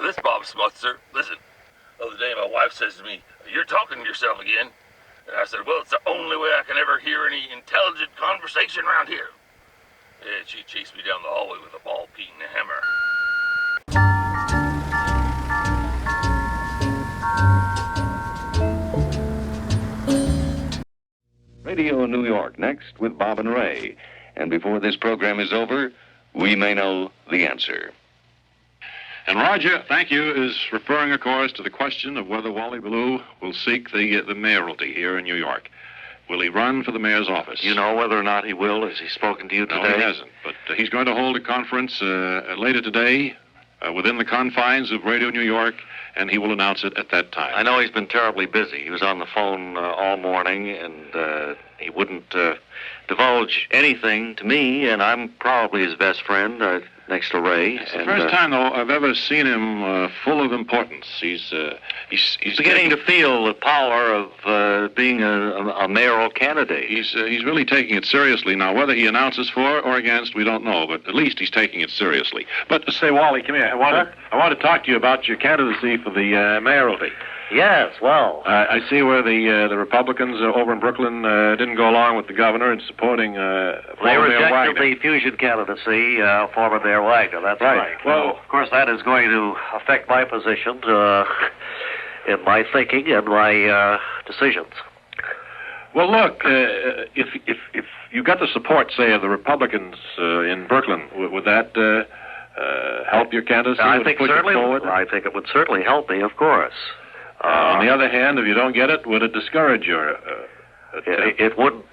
This Bob Smutzer. Listen, the other day my wife says to me, "You're talking to yourself again." And I said, "Well, it's the only way I can ever hear any intelligent conversation around here." And she chased me down the hallway with a ball peen and a hammer. Radio New York next with Bob and Ray. And before this program is over, we may know the answer. And Roger, thank you, is referring, of course, to the question of whether Wally Ballou will seek the mayoralty here in New York. Will he run for the mayor's office? You know whether or not he will? Has he spoken to you today? No, he hasn't. But he's going to hold a conference later today within the confines of Radio New York, and he will announce it at that time. I know he's been terribly busy. He was on the phone all morning, and he wouldn't divulge anything to me, and I'm probably his best friend next to Ray. It's the first time, though, I've ever seen him full of importance. He's beginning to feel the power of being a mayoral candidate. He's really taking it seriously now. Whether he announces for or against, we don't know, but at least he's taking it seriously. But say, Wally, come here. I want to talk to you about your candidacy for the mayoralty. Yes, well. I see where the Republicans over in Brooklyn didn't go along with the governor in supporting they rejected the fusion candidacy, former Mayor Wagner. That's right. Well, of course, that is going to affect my position in my thinking and my decisions. Well, look, if you got the support, say, of the Republicans in Brooklyn, would that help your candidacy? I think certainly. I think it would certainly help me, of course. On the other hand, if you don't get it, would it discourage your? It wouldn't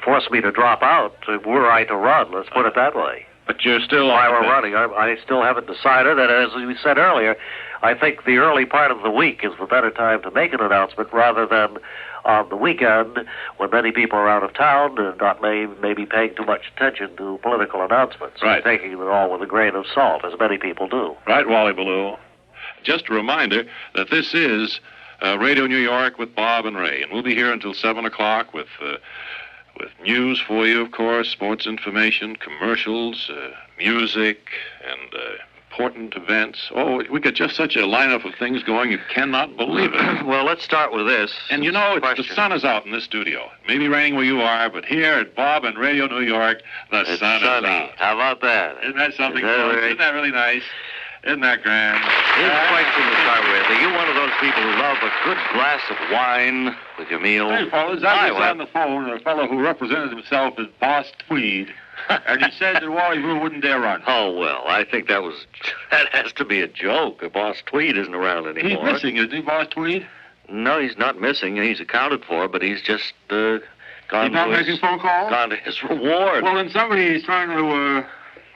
force me to drop out were I to run. Let's put it that way. But you're still. If I were running, I still haven't decided. And as we said earlier, I think the early part of the week is the better time to make an announcement rather than on the weekend when many people are out of town and not maybe paying too much attention to political announcements. Right. Taking it all with a grain of salt, as many people do. Right, Wally Ballou. Just a reminder that this is Radio New York with Bob and Ray, and we'll be here until 7 o'clock with news for you, of course, sports information, commercials, music, and important events. Oh, we got just such a lineup of things going, you cannot believe it. Well, let's start with this. And you know, the sun is out in this studio. It may be raining where you are, but here at Bob and Radio New York, the sun is out. How about that? Isn't that something? Isn't that really nice? Isn't that grand? Here's a question to start with. Are you one of those people who love a good glass of wine with your meal? Hey, fellas, I was on the phone with a fellow who represented himself as Boss Tweed, and he said that Wally Ballou wouldn't dare run. Oh, well, I think that has to be a joke. Boss Tweed isn't around anymore. He's missing, isn't he, Boss Tweed? No, he's not missing. He's accounted for, but he's just gone. He's not making phone calls? Gone to his reward. Well, then somebody's trying to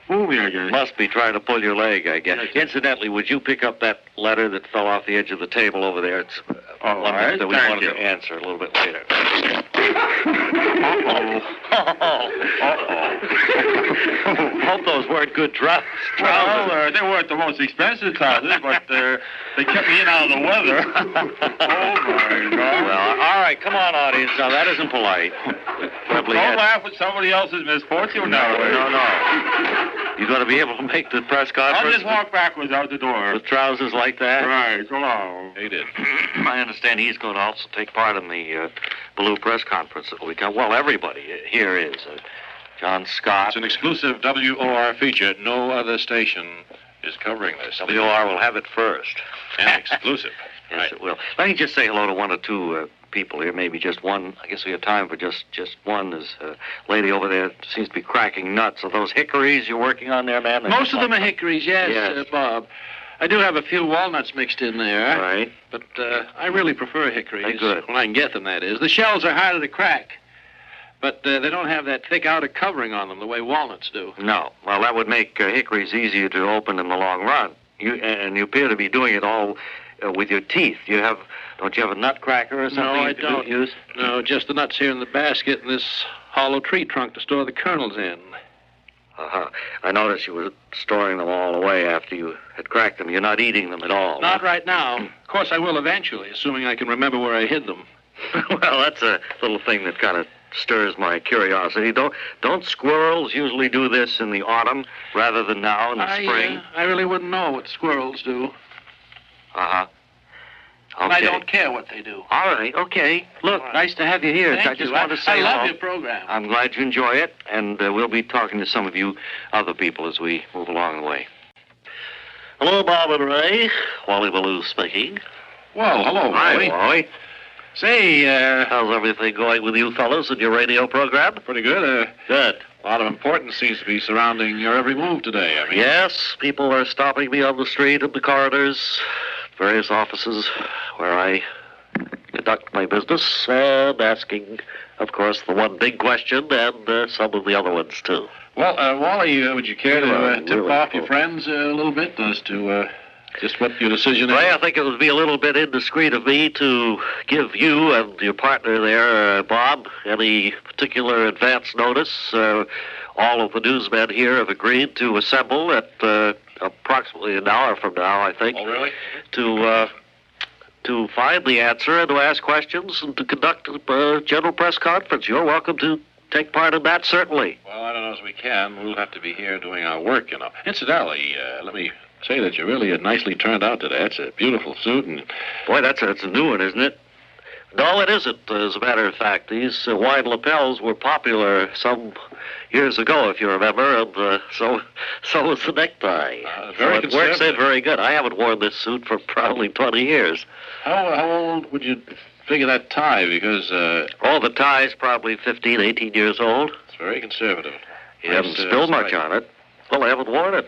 fool me, I guess. Must be trying to pull your leg, I guess. Yes. Incidentally, would you pick up that letter that fell off the edge of the table over there? It's one right. that we wanted to answer a little bit later. Hope those weren't good trousers. Well, they weren't the most expensive trousers, but they kept me in out of the weather. Oh, my God. Well, all right, come on, audience. Now, that isn't polite. Don't laugh at somebody else's misfortune now. No. You going to be able to make the press conference? I'll just walk backwards out the door. With trousers like that? Right, so long. He did. I understand he's going to also take part in the Balou press conference that we got. Well, everybody here is. John Scott. It's an exclusive WOR feature. No other station is covering this. WOR will have it first. And exclusive. Yes, right. It will. Let me just say hello to one or two people here, maybe just one. I guess we have time for just one. There's a lady over there seems to be cracking nuts. Are those hickories you're working on there, man? Most of them are hickories, yes. Bob. I do have a few walnuts mixed in there. Right. But I really prefer hickories. They're good. When I can get them, that is. The shells are harder to crack. But they don't have that thick outer covering on them the way walnuts do. No. Well, that would make hickories easier to open in the long run. And you appear to be doing it all with your teeth. Don't you have a nutcracker or something? No, I don't. Use? No, just the nuts here in the basket and this hollow tree trunk to store the kernels in. Uh-huh. I noticed you were storing them all away after you had cracked them. You're not eating them at all. Not right now. Of course, I will eventually, assuming I can remember where I hid them. Well, that's a little thing that kind of stirs my curiosity. Don't squirrels usually do this in the autumn rather than now in the spring? I really wouldn't know what squirrels do. Uh-huh. Okay. And I don't care what they do. All right, okay. Look, nice to have you here. Thank I just you. want to say I love hello. your program. I'm glad you enjoy it, and we'll be talking to some of you other people as we move along the way. Hello, Bob and Ray. Wally Ballou speaking. Well, hello, Wally. Hi, Wally. Say, How's everything going with you fellows in your radio program? pretty good. Good. A lot of importance seems to be surrounding your every move today. I mean, Yes, people are stopping me on the street and the corridors, various offices where I conduct my business, and asking, of course, the one big question and some of the other ones, too. Well, Wally, would you care to tip really off your cool. friends a little bit as to just what your decision is? Ray, I think it would be a little bit indiscreet of me to give you and your partner there, Bob, any particular advance notice. All of the newsmen here have agreed to assemble at approximately an hour from now, I think. Oh, really? To find the answer and to ask questions and to conduct a general press conference. You're welcome to take part in that, certainly. Well, I don't know as we can. We'll have to be here doing our work, you know. Incidentally, let me say that you're really nicely turned out today. It's a beautiful suit, and Boy, that's a new one, isn't it? No, it isn't, as a matter of fact. These wide lapels were popular some years ago, if you remember, and so was the necktie. very so it works in conservative. very good. I haven't worn this suit for probably 20 years. how old would you figure that tie? Because Oh, the tie's probably 15, 18 years old. it's very conservative. You haven't spilled much on it. Well, I haven't worn it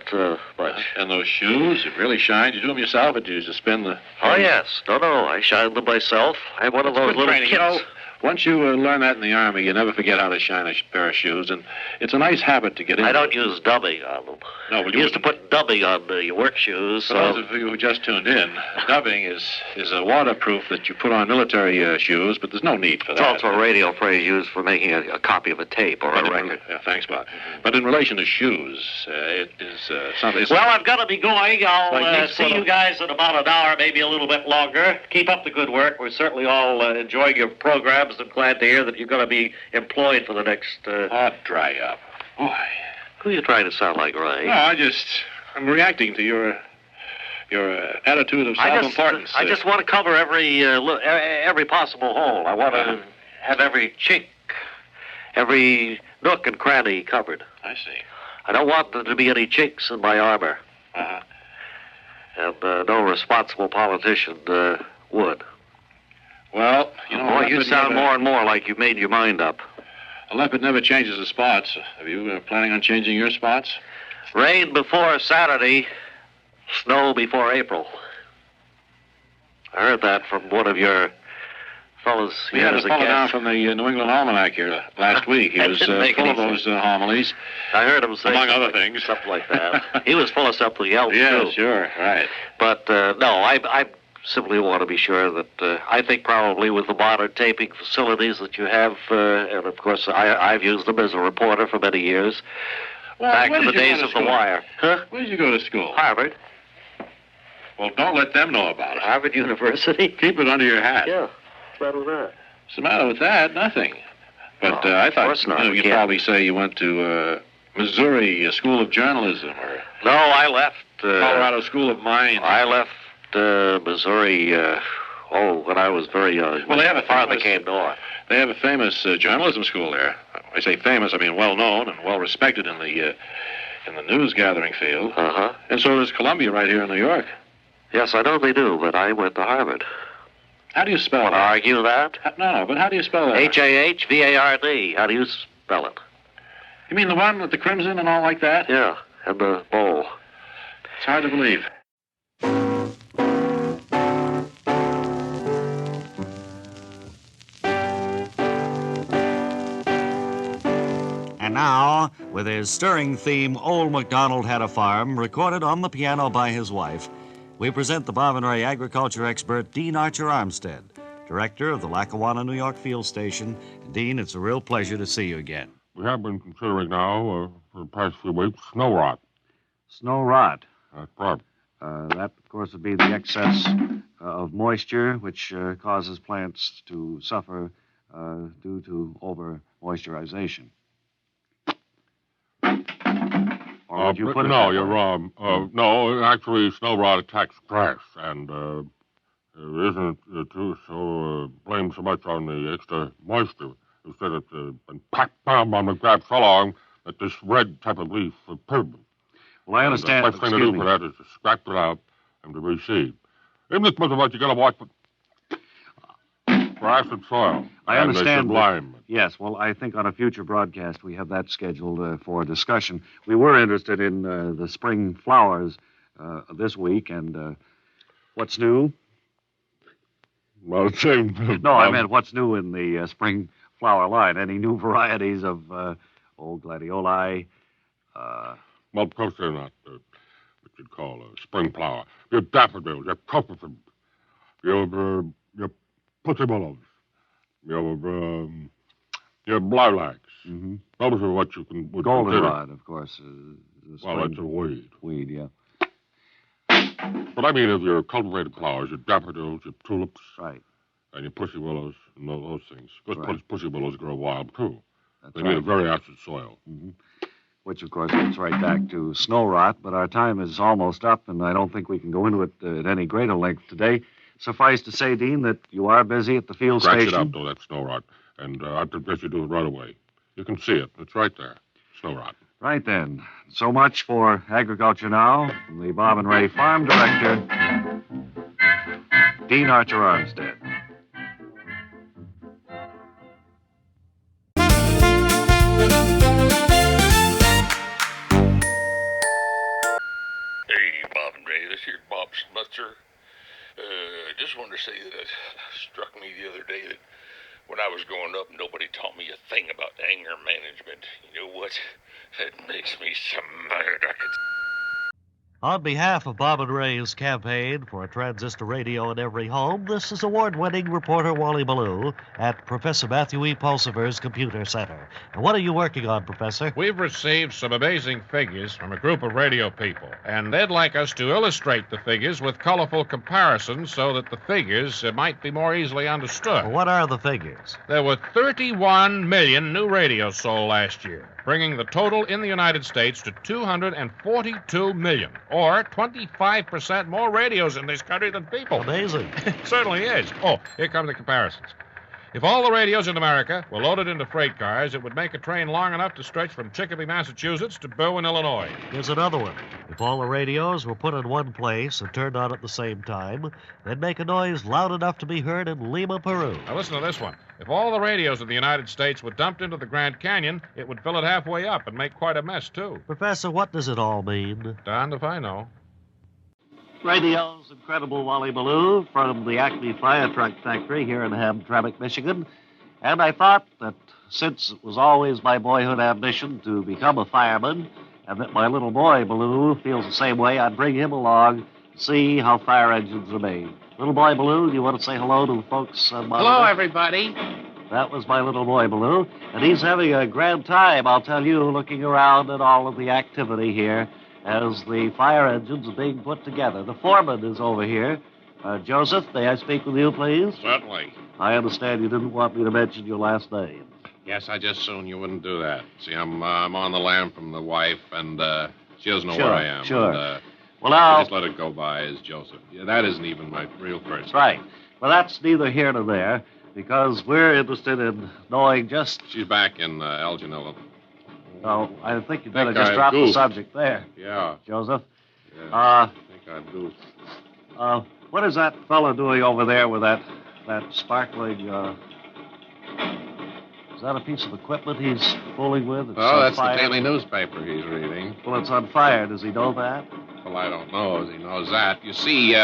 much. And those shoes, it really shine. You do them yourself, or do you just spin the... Oh, yes. No, I shine them myself. I have one of those Good little training. kits. You know, once you learn that in the Army, you never forget how to shine a pair of shoes, and it's a nice habit to get into. I don't use dubbing on them. No, well, You used to put dubbing on your work shoes. For those of you who just tuned in, dubbing is a waterproof that you put on military shoes, but there's no need for It's that. also a radio phrase used for making a copy of a tape or a record. Yeah, thanks, Bob. But in relation to shoes, it is something... it's- Well, I've got to be going. I'll Like next see photo. you guys in about an hour, maybe a little bit longer. Keep up the good work. We're certainly all enjoying your programs and glad to hear that you're going to be employed for the next... dry up. Boy. Who are you trying to sound like, Ray? No, I'm reacting to your attitude of self-importance. I just want to cover every possible hole. I want to have every chink, every nook and cranny covered. I see. I don't want there to be any chinks in my armor. Uh-huh. And no responsible politician would. Well, you know... Boy, you sound more and more like you've made your mind up. A leopard never changes the spots. Are you planning on changing your spots? Rain before Saturday, snow before April. I heard that from one of your fellows We here had a as a fellow down guest. from the New England Almanac here last week. He That was didn't make full of any those homilies. I heard him say Among other something- things. something like that. He was full of something else, Yeah, too. sure, right. But, no, I simply want to be sure that I think probably with the modern taping facilities that you have, and of course I've used them as a reporter for many years, Well, back where to the did you go days to of the school? wire. Huh? Where did you go to school? Harvard. Well, don't let them know about it. Harvard University. Keep it under your hat. Yeah. What's the matter with that? What's the matter with that? Nothing. But Oh, I of thought course not. you'd Yeah. probably say you went to Missouri School of Journalism or No, I left. Colorado School of Mines. I left Missouri. When I was very young. Well, they have a father famous- came north. They have a famous journalism school there. I say famous, I mean well-known and well-respected in the news-gathering field. Uh-huh. And so does Columbia right here in New York. Yes, I know they do, but I went to Harvard. How do you spell Want to that? argue that? No, but how do you spell that? H-A-H-V-A-R-D. How do you spell it? You mean the one with the crimson and all like that? Yeah, and the bowl. It's hard to believe. And now, with his stirring theme, Old MacDonald Had a Farm, recorded on the piano by his wife, we present the Bob and Ray agriculture expert, Dean Archer Armstead, director of the Lackawanna, New York Field Station. Dean, it's a real pleasure to see you again. We have been considering now, for the past few weeks, snow rot. Snow rot. That's right. That, of course, would be the excess of moisture, which causes plants to suffer due to over-moisturization. Or would you put it no, that you're way? wrong. No, actually, snow rot attacks grass, and it isn't to blame so much on the extra moisture. Instead, it's been packed down on the grass so long that this red type of leaf appeared. Well, I understand. The best thing to do for that is to scrap it out and to reseed. In this much about you got to watch for acid soil. I understand. Lime. Yes, well, I think on a future broadcast we have that scheduled for discussion. We were interested in the spring flowers this week, and what's new? Well, same. No, I meant what's new in the spring flower line. Any new varieties of old gladioli? Well, of course they're not what you'd call a spring flower. Your daffodils, your copperfield, your pussy willows, your lilacs. Mm-hmm. Those are what you would goldenrod, of course. Well, that's a weed. Weed, yeah. But I mean of your cultivated flowers, your daffodils, your tulips. Right. And your pussy willows and those things. Because Right. pussy willows grow wild, too. That's They right. need a very acid soil. Mm-hmm. Which, of course, gets right back to snow rot, but our time is almost up, and I don't think we can go into it at any greater length today. Suffice to say, Dean, that you are busy at the field Scratch station. it up, though, that snow rot. And I suggest you do it right away. You can see it. It's right there. Snow rot. Right then. So much for Agriculture Now from the Bob and Ray Farm Director, Dean Archer Armstead. Hey, Bob and Ray, this here Bob Smutzer. Just wanted to say that it struck me the other day that when I was growing up, nobody taught me a thing about anger management. You know what? That makes me so mad I could... On behalf of Bob and Ray's campaign for a transistor radio in every home, this is award-winning reporter Wally Ballou at Professor Matthew E. Pulsiver's Computer Center. And what are you working on, Professor? We've received some amazing figures from a group of radio people, and they'd like us to illustrate the figures with colorful comparisons so that the figures might be more easily understood. Well, what are the figures? There were 31 million new radios sold last year, bringing the total in the United States to 242 million, or 25% more radios in this country than people. Amazing. It certainly is. Oh, here come the comparisons. If all the radios in America were loaded into freight cars, it would make a train long enough to stretch from Chicopee, Massachusetts to Bowen, Illinois. Here's another one. If all the radios were put in one place and turned on at the same time, they'd make a noise loud enough to be heard in Lima, Peru. Now listen to this one. If all the radios in the United States were dumped into the Grand Canyon, it would fill it halfway up and make quite a mess, too. Professor, what does it all mean? Darned if I know. Radio's incredible Wally Ballou from the Acme Firetruck Factory here in Hamtramck, Michigan. And I thought that since it was always my boyhood ambition to become a fireman, and that my little boy, Balou, feels the same way, I'd bring him along to see how fire engines are made. Little boy Balou, do you want to say hello to the folks on Monitor? Hello, everybody. That was my little boy, Balou. And he's having a grand time, I'll tell you, looking around at all of the activity here as the fire engines are being put together. The foreman is over here. Joseph, may I speak with you, please? Certainly. I understand you didn't want me to mention your last name. Yes, I just soon you wouldn't do that. See, I'm on the lam from the wife, and she doesn't know Sure, where I am. sure. And, Well, now... just let it go by as Joseph. Yeah, that isn't even my real first. Right. Well, that's neither here nor there, because we're interested in knowing just... She's back in Elgin, Illinois. No, I think you'd better Think just I drop the goofed. subject there, Yeah. Joseph. Yeah. I think I do. What is that fellow doing over there with that sparkling, is that a piece of equipment he's fooling with? It's Oh, on that's fire? the daily newspaper he's reading. Well, it's on fire. Does he know that? Well, I don't know as he knows that. You see,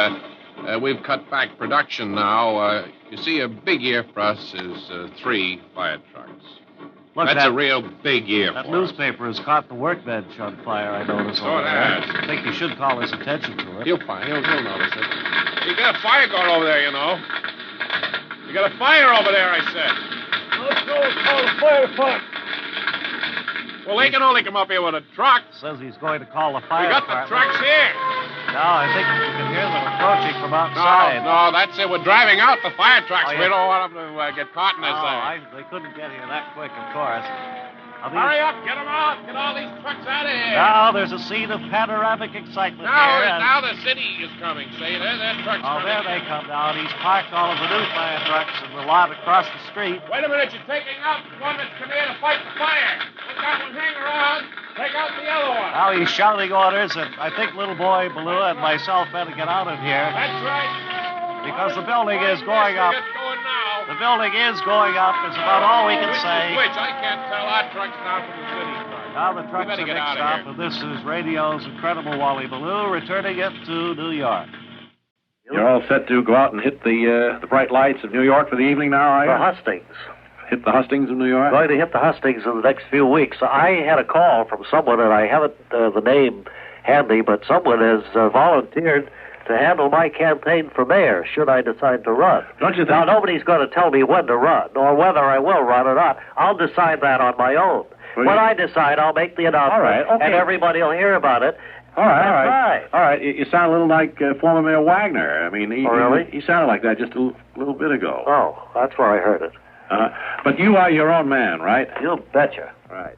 we've cut back production now. You see, a big year for us is 3 fire trucks. Look, That's that, a real big year that for newspaper has caught the workbench on fire, I notice. So over it there. has. I think you should call his attention to us. it. He'll notice it. You got a fire going over there, you know. You got a fire over there, I said. Let's go and call the fire department. Well, they can only come up here with a truck. Says he's going to call the fire We got the department. trucks here. Now, I think you can hear them approaching from outside. No, that's it. We're driving out the fire trucks. Oh, We yeah. don't want them to get caught in this They couldn't get here that quick, of course. Hurry up, get them out. Get all these trucks out of here. Now there's a scene of panoramic excitement here. Now the city is coming. See, their trucks coming. There they come down. He's parked all of the new fire trucks in the lot across the street. Wait a minute, you're taking out the one that's come here to fight the fire. Let that one hang around. Take out the yellow one. Now he's shouting orders, and I think little boy Balou and myself better get out of here. That's right. Because the building is going up. Get going now. The building is going up. It's about all we can say. Which I can't tell our trucks now from the city trucks. Now the trucks are mixed up, and this is radio's incredible Wally Ballou returning it to New York. You're all set to go out and hit the bright lights of New York for the evening now, are you? The Hustings. Hit the Hustings of New York? Going to hit the Hustings in the next few weeks. I had a call from someone, and I haven't the name handy, but someone has volunteered to handle my campaign for mayor, should I decide to run. Don't you think... Now, nobody's going to tell me when to run, or whether I will run or not. I'll decide that on my own. Well, when I decide, I'll make the announcement, all right, okay. and everybody will hear about it. All right. You sound a little like former Mayor Wagner. I mean, really? He sounded like that just a little bit ago. Oh, that's where I heard it. But you are your own man, right? You betcha. Right.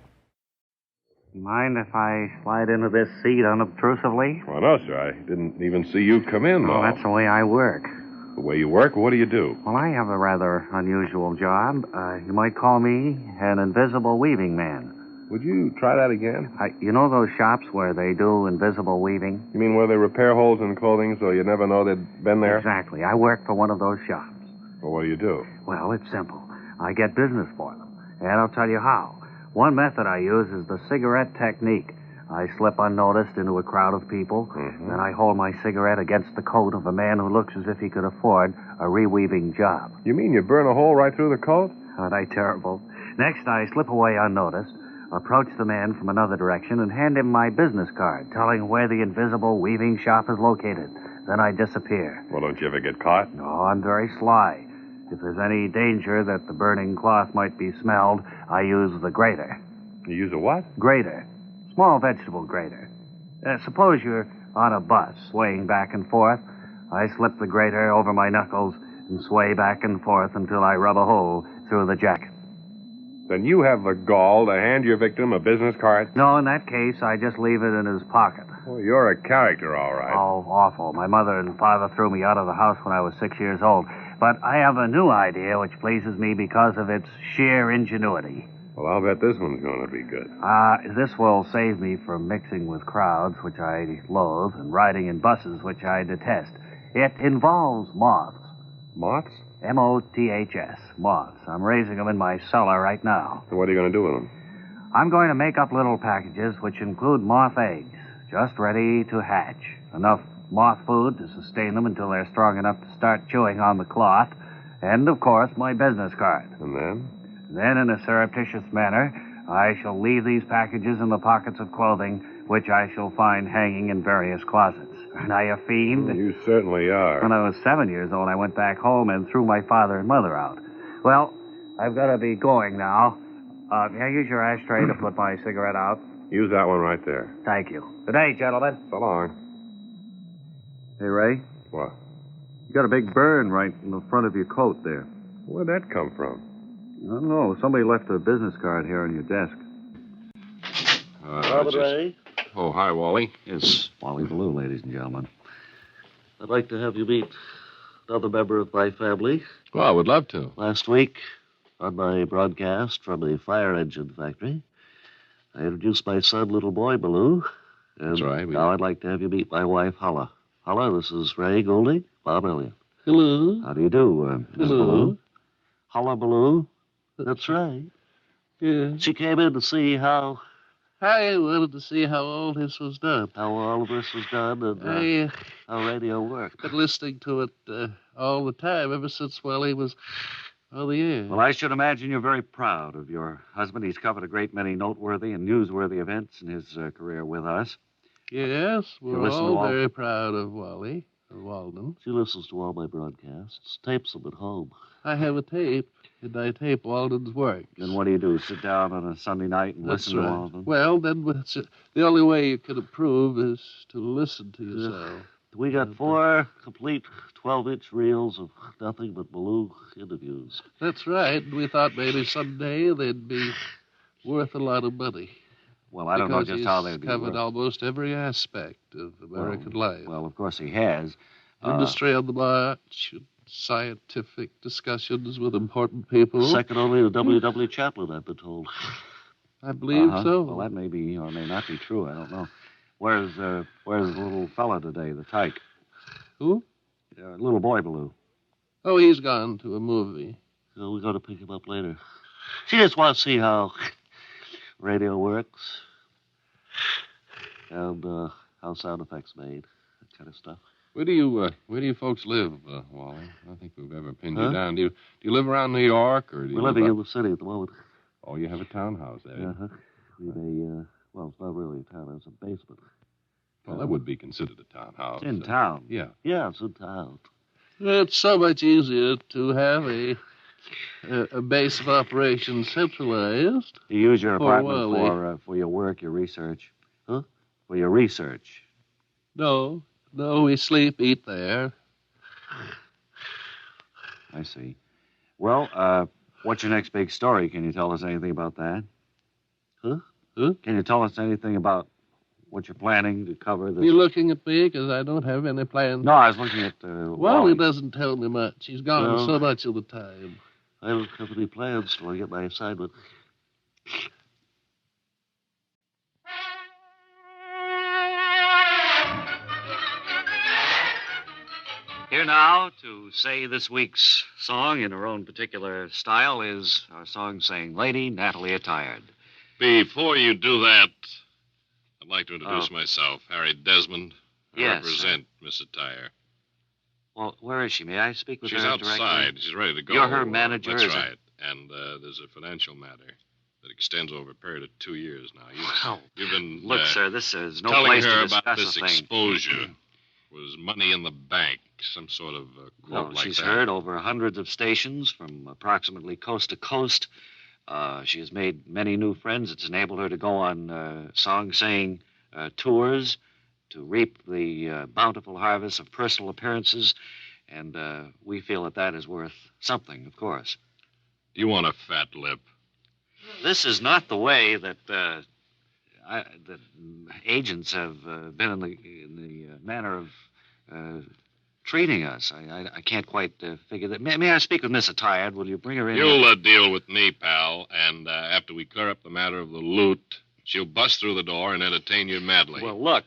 Mind if I slide into this seat unobtrusively? Well, no, sir. I didn't even see you come in, though. Well, that's the way I work. The way you work? What do you do? Well, I have a rather unusual job. You might call me an invisible weaving man. Would you try that again? You know those shops where they do invisible weaving? You mean where they repair holes in clothing so you never know they'd been there? Exactly. I work for one of those shops. Well, what do you do? Well, it's simple. I get business for them. And I'll tell you how. One method I use is the cigarette technique. I slip unnoticed into a crowd of people, and I hold my cigarette against the coat of a man who looks as if he could afford a reweaving job. You mean you burn a hole right through the coat? Aren't I terrible? Next, I slip away unnoticed, approach the man from another direction, and hand him my business card, telling where the invisible weaving shop is located. Then I disappear. Well, don't you ever get caught? No, I'm very sly. If there's any danger that the burning cloth might be smelled, I use the grater. You use a what? Grater. Small vegetable grater. Suppose you're on a bus, swaying back and forth. I slip the grater over my knuckles and sway back and forth until I rub a hole through the jacket. Then you have the gall to hand your victim a business card? No, in that case, I just leave it in his pocket. Well, you're a character, all right. Oh, awful. My mother and father threw me out of the house when I was 6 years old. But I have a new idea which pleases me because of its sheer ingenuity. Well, I'll bet this one's going to be good. This will save me from mixing with crowds, which I loathe, and riding in buses, which I detest. It involves moths. Moths? M-O-T-H-S. Moths. I'm raising them in my cellar right now. So what are you going to do with them? I'm going to make up little packages which include moth eggs, just ready to hatch. Enough moth food to sustain them until they're strong enough to start chewing on the cloth. And, of course, my business card. And then? Then, in a surreptitious manner, I shall leave these packages in the pockets of clothing, which I shall find hanging in various closets. Aren't I a fiend? You certainly are. When I was 7 years old, I went back home and threw my father and mother out. Well, I've got to be going now. May I use your ashtray to put my cigarette out? Use that one right there. Thank you. Good day, gentlemen. So long. Hey, Ray. What? You got a big burn right in the front of your coat there. Where'd that come from? I don't know. Somebody left a business card here on your desk. Ray? Oh, hi, Wally. Yes, Wally Ballou, ladies and gentlemen. I'd like to have you meet another member of my family. Well, I would love to. Last week, on my broadcast from the fire engine factory, I introduced my son, little boy Balou. And That's right. Now I'd like to have you meet my wife, Holla. Holla, this is Ray Goulding, Bob Elliott. Hello. How do you do, Miss Balou? Holla Balou. That's right. Yeah. She came in to see how... I wanted to see how all this was done. How all of this was done and how radio worked. Been listening to it all the time, ever since Wally was on the air. Well, I should imagine you're very proud of your husband. He's covered a great many noteworthy and newsworthy events in his career with us. Yes, we're all very proud of Wally. Walden. She listens to all my broadcasts, tapes them at home. I have a tape, and I tape Walden's work. Then what do? Sit down on a Sunday night and That's listen right. to all of them? Well, then the only way you can improve is to listen to yourself. We got 4 complete 12-inch reels of nothing but Balou interviews. That's right. We thought maybe someday they'd be worth a lot of money. Well, I don't know just how they'd be covered worth. almost every aspect of American life. Well, of course he has. Industry on the march, scientific discussions with important people. Second only to W.W. Chaplin, I've been told. I believe so. Well, that may be or may not be true. I don't know. Where's the little fella today, the tyke? Who? Little boy Balou. Oh, he's gone to a movie. So we got to pick him up later. She just wants to see how radio works and how sound effects made, that kind of stuff. Where do you folks live, Wally? I don't think we've ever pinned you down. Do you live around New York, or do you We're living in the city at the moment. Oh, you have a townhouse there. Uh-huh. Well, it's not really a town. It's a basement. Well, that would be considered a townhouse. It's in town. Yeah. Yeah, it's in town. It's so much easier to have a base of operations centralized. You use your apartment Wally. for your work, your research. Huh? For your research. No, we sleep, eat there. I see. Well, what's your next big story? Can you tell us anything about that? Huh? Can you tell us anything about what you're planning to cover this? You looking at me because I don't have any plans? No, I was looking at Wally doesn't tell me much. He's gone No. so much of the time. I don't have any plans till I get my assignment. Here now to say this week's song in her own particular style is our song saying Lady Natalie Attired. Before you do that, I'd like to introduce myself, Harry Desmond. I Yes, represent Miss Attire. Well, where is she? May I speak with She's her outside. directly? She's ready to go. You're her manager, That's is it? right. And there's a financial matter that extends over a period of 2 years now. Wow. You've been Look, sir, this is no telling place her to discuss about this a thing. exposure. Was money in the bank, some sort of quote No, like she's that. heard over hundreds of stations from approximately coast to coast. She has made many new friends. It's enabled her to go on song-saying tours to reap the bountiful harvest of personal appearances, and we feel that is worth something, of course. Do you want a fat lip? This is not the way that agents have been in the manner of treating us. I can't quite figure that. May I speak with Miss Attired? Will you bring her in? You'll deal with me, pal, and after we clear up the matter of the loot, she'll bust through the door and entertain you madly. Well, look,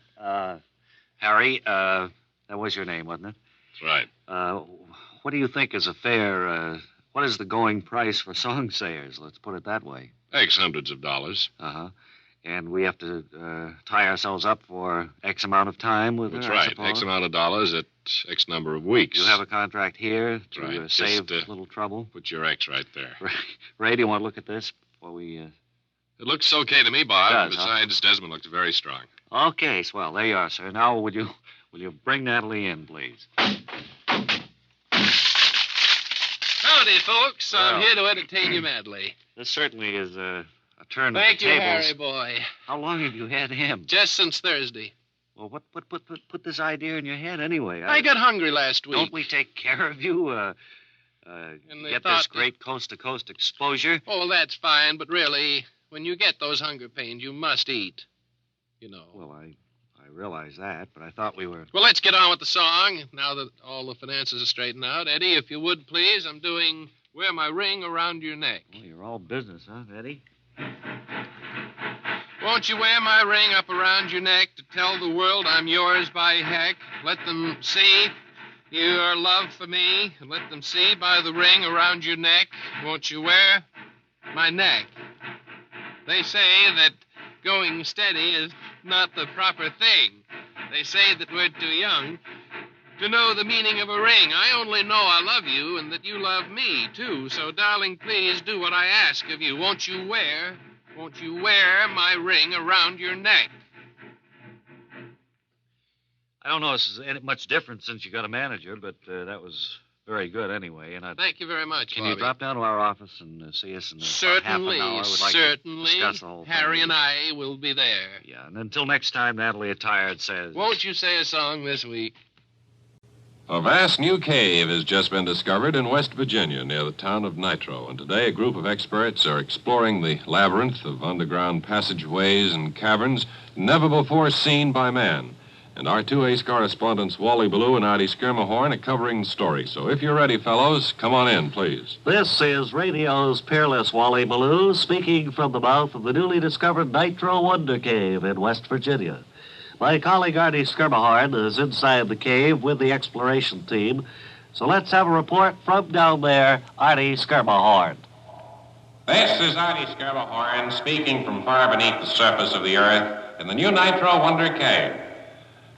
Harry, that was your name, wasn't it? That's right. What do you think is a fair, what is the going price for song sayers? Let's put it that way. X hundreds of dollars. Uh-huh. And we have to tie ourselves up for X amount of time with That's her, I right. suppose? X amount of dollars at X number of weeks. You have a contract here to Right. save Just, a little trouble. Put your X right there. Ray, do you want to look at this before we... It looks okay to me, Bob. It does, Besides, Desmond looks very strong. Okay, swell. There you are, sir. Now, will you bring Natalie in, please? Howdy, folks. I'm Well. here to entertain you madly. This certainly is a turn Thank of the you, tables. Harry boy. How long have you had him? Just since Thursday. Well, what put this idea in your head anyway? I got hungry last week. Don't we take care of you? And they get thought this that- great coast-to-coast exposure? Oh, well, that's fine, but really, when you get those hunger pains, you must eat. You know. Well, I realize that, but I thought we were... Well, let's get on with the song, now that all the finances are straightened out. Eddie, if you would, please, I'm doing Wear My Ring Around Your Neck. Well, you're all business, huh, Eddie? Won't you wear my ring up around your neck to tell the world I'm yours by heck? Let them see your love for me. Let them see by the ring around your neck. Won't you wear my neck? They say that going steady is not the proper thing. They say that we're too young to know the meaning of a ring. I only know I love you and that you love me, too. So, darling, please do what I ask of you. Won't you wear my ring around your neck? I don't know if there's any much difference since you got a manager, but that was very good anyway. And Thank you very much, Can Bobby. you drop down to our office and see us in Certainly, half an hour? We'd like certainly. to discuss the whole thing. Harry and I will be there. Yeah, and until next time, Natalie Attired says... Won't you say a song this week? A vast new cave has just been discovered in West Virginia near the town of Nitro. And today, a group of experts are exploring the labyrinth of underground passageways and caverns never before seen by man. And our two ace correspondents, Wally Ballou and Schermerhorn, are covering the story. So if you're ready, fellows, come on in, please. This is radio's peerless Wally Ballou speaking from the mouth of the newly discovered Nitro Wonder Cave in West Virginia. My colleague Artie Schermerhorn is inside the cave with the exploration team. So let's have a report from down there, Artie Schermerhorn. This is Artie Schermerhorn speaking from far beneath the surface of the earth in the new Nitro Wonder Cave.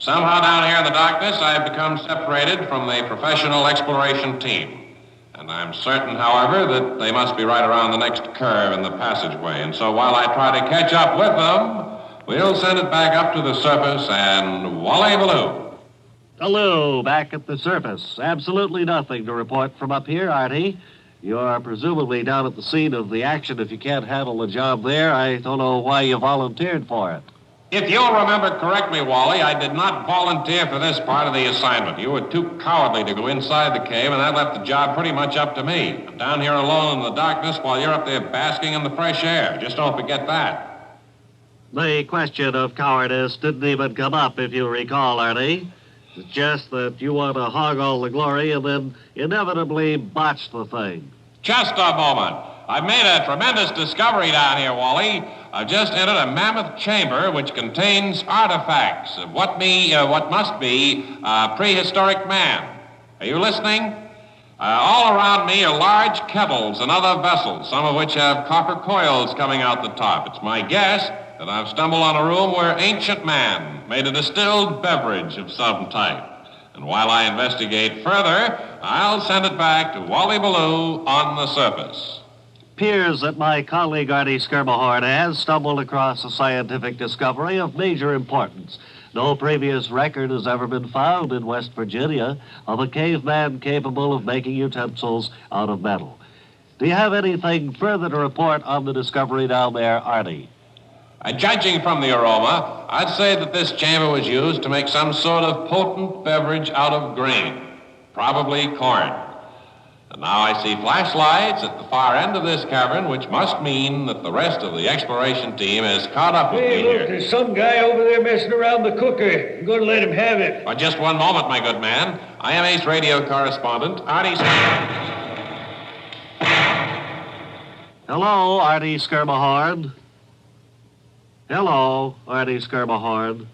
Somehow down here in the darkness, I've become separated from the professional exploration team. And I'm certain, however, that they must be right around the next curve in the passageway. And so while I try to catch up with them, we'll send it back up to the surface and Wally Ballou. Hello, back at the surface. Absolutely nothing to report from up here, Artie. You're presumably down at the scene of the action. If you can't handle the job there, I don't know why you volunteered for it. If you'll remember correctly, Wally, I did not volunteer for this part of the assignment. You were too cowardly to go inside the cave, and that left the job pretty much up to me. I'm down here alone in the darkness while you're up there basking in the fresh air. Just don't forget that. The question of cowardice didn't even come up, if you recall, Artie. It's just that you want to hog all the glory and then inevitably botch the thing. Just a moment. I've made a tremendous discovery down here, Wally. I've just entered a mammoth chamber which contains artifacts of what must be prehistoric man. Are you listening? All around me are large kettles and other vessels, some of which have copper coils coming out the top. It's my guess that I've stumbled on a room where ancient man made a distilled beverage of some type. And while I investigate further, I'll send it back to Wally Ballou on the surface. Appears that my colleague Artie Schermerhorn has stumbled across a scientific discovery of major importance. No previous record has ever been found in West Virginia of a caveman capable of making utensils out of metal. Do you have anything further to report on the discovery down there, Artie? Judging from the aroma, I'd say that this chamber was used to make some sort of potent beverage out of grain, probably corn. And now I see flashlights at the far end of this cavern, which must mean that the rest of the exploration team has caught up with me here. There's some guy over there messing around the cooker. I'm going to let him have it. Oh, just one moment, my good man. I am Ace radio correspondent, Artie Hello, Artie Schermerhorn. Hello, Artie Schermerhorn.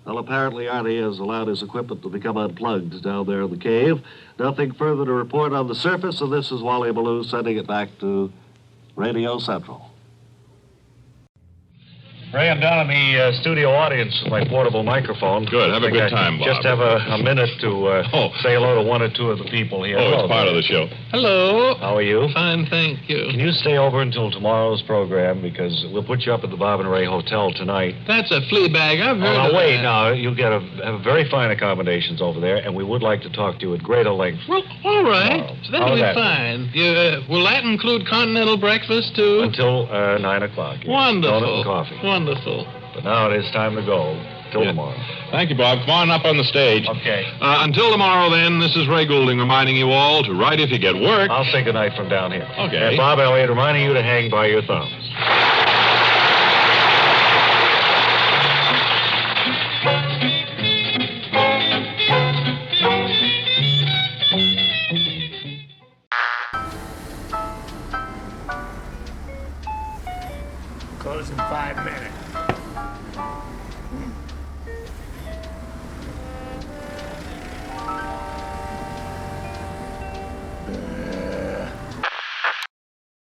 Well, apparently Artie has allowed his equipment to become unplugged down there in the cave. Nothing further to report on the surface, and this is Wally Ballou sending it back to Radio Central. Ray, I'm down in the studio audience with my portable microphone. Good. Have a good time, Bob. Just have a minute to say hello to one or two of the people here. Oh, it's part of the show. Hello. How are you? Fine, thank you. Can you stay over until tomorrow's program? Because we'll put you up at the Bob and Ray Hotel tonight. That's a flea bag. I've heard of now, wait. that. Now, you'll have very fine accommodations over there, and we would like to talk to you at greater length. Well, all right. Tomorrow. That'll How's be that? fine. Will that include continental breakfast, too? Until 9 o'clock. Yes. Wonderful. Donut and coffee. Wonderful. But now it is time to go. Till tomorrow. Thank you, Bob. Come on up on the stage. Okay. Until tomorrow, then, this is Ray Goulding reminding you all to write if you get work. I'll say goodnight from down here. Okay. And Bob Elliott reminding you to hang by your thumbs. Close in 5 minutes.